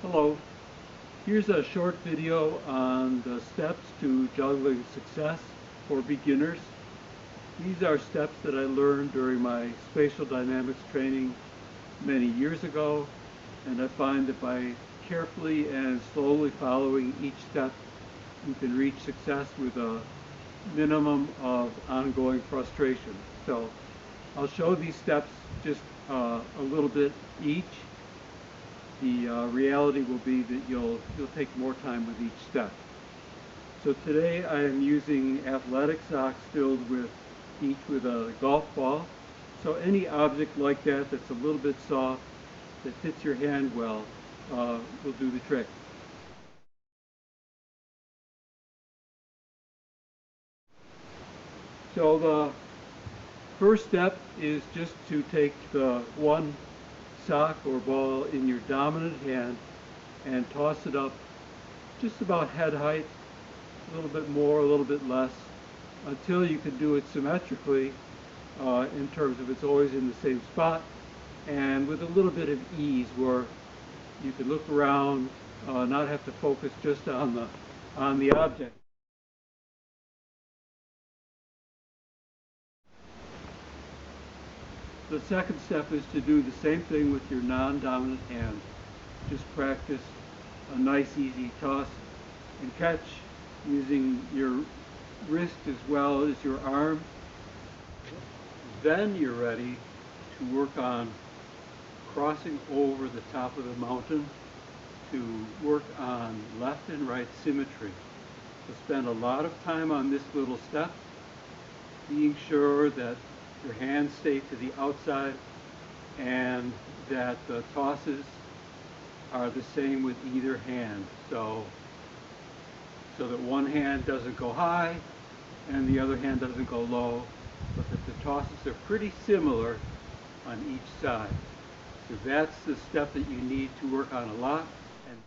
Hello, here's a short video on the steps to juggling success for beginners. These are steps that I learned during my spatial dynamics training many years ago, and I find that by carefully and slowly following each step, you can reach success with a minimum of ongoing frustration. So I'll show these steps just a little bit each. The reality will be that you'll take more time with each step. So today I am using athletic socks filled with each with a golf ball. So any object like that that's a little bit soft, that fits your hand well, will do the trick. So the first step is just to take the one sock or ball in your dominant hand and toss it up just about head height, a little bit more, a little bit less, until you can do it symmetrically in terms of it's always in the same spot and with a little bit of ease where you can look around, not have to focus just on the object. The second step is to do the same thing with your non-dominant hand. Just practice a nice easy toss and catch using your wrist as well as your arm. Then you're ready to work on crossing over the top of the mountain to work on left and right symmetry. So spend a lot of time on this little step, being sure that your hands stay to the outside and that the tosses are the same with either hand. So that one hand doesn't go high and the other hand doesn't go low, but that the tosses are pretty similar on each side. So that's the step that you need to work on a lot. And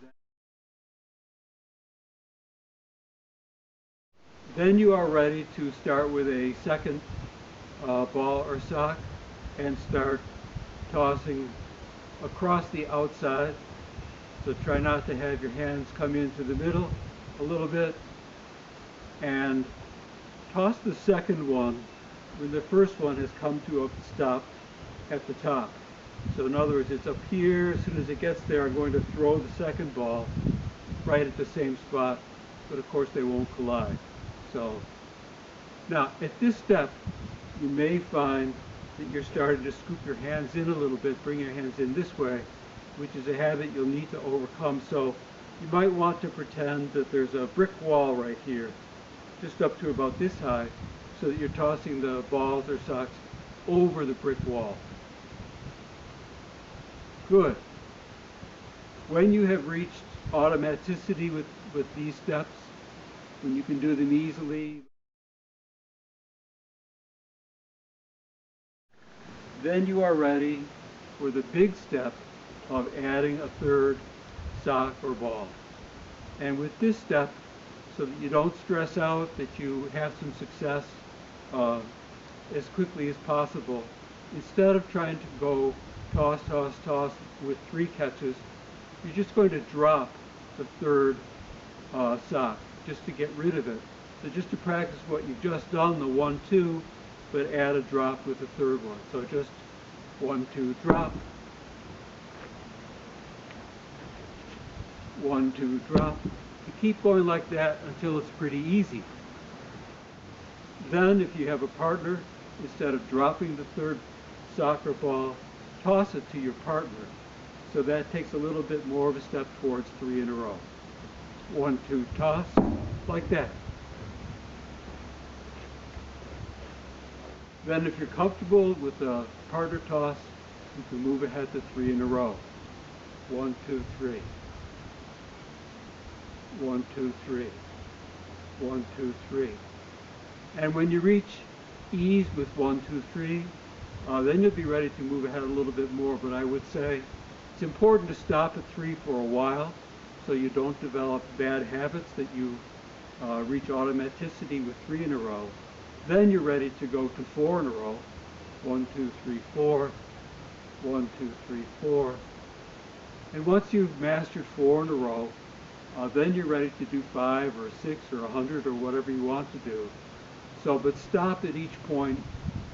then you are ready to start with a second ball or sock and start tossing across the outside. So try not to have your hands come into the middle a little bit, and toss the second one when the first one has come to a stop at the top. So in other words, it's up here. As soon as it gets there, I'm going to throw the second ball right at the same spot, but of course they won't collide. So now at this step, you may find that you're starting to scoop your hands in a little bit, bring your hands in this way, which is a habit you'll need to overcome. So you might want to pretend that there's a brick wall right here, just up to about this high, so that you're tossing the balls or socks over the brick wall. Good. When you have reached automaticity with these steps, when you can do them easily, then you are ready for the big step of adding a third sock or ball. And with this step, so that you don't stress out, that you have some success as quickly as possible, instead of trying to go toss, toss, toss with 3 catches, you're just going to drop the third sock just to get rid of it. So just to practice what you've just done, the 1, 2, but add a drop with the third one. So just 1, 2, drop. 1, 2, drop. You keep going like that until it's pretty easy. Then if you have a partner, instead of dropping the third soccer ball, toss it to your partner. So that takes a little bit more of a step towards 3 in a row. 1, 2, toss, like that. Then if you're comfortable with the partner toss, you can move ahead to 3 in a row. 1, 2, 3. 1, 2, 3. 1, 2, 3. And when you reach ease with 1, 2, 3, then you'll be ready to move ahead a little bit more. But I would say it's important to stop at 3 for a while so you don't develop bad habits, that you reach automaticity with 3 in a row. Then you're ready to go to 4 in a row. 1, 2, 3, 4. 1, 2, 3, 4. And once you've mastered 4 in a row, then you're ready to do 5 or 6 or 100 or whatever you want to do. So, but stop at each point.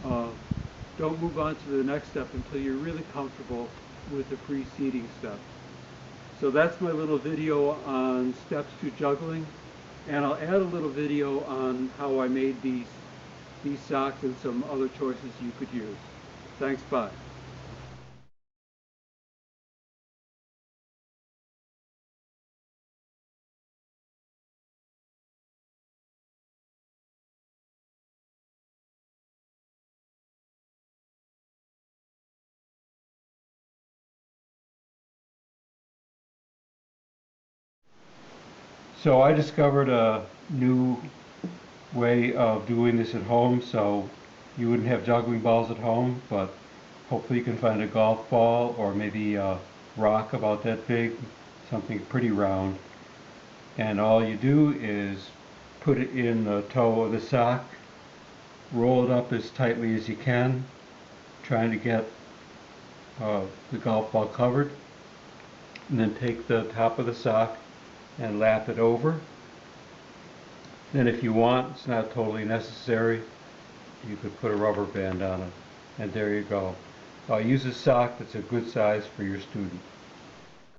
Don't move on to the next step until you're really comfortable with the preceding step. So that's my little video on steps to juggling, and I'll add a little video on how I made these socks and some other choices you could use. Thanks, bye. So I discovered a new way of doing this at home, so you wouldn't have juggling balls at home, but hopefully you can find a golf ball or maybe a rock about that big, something pretty round, and all you do is put it in the toe of the sock, roll it up as tightly as you can, trying to get the golf ball covered, and then take the top of the sock and lap it over. Then if you want, it's not totally necessary, you could put a rubber band on it, and there you go. Use a sock that's a good size for your student.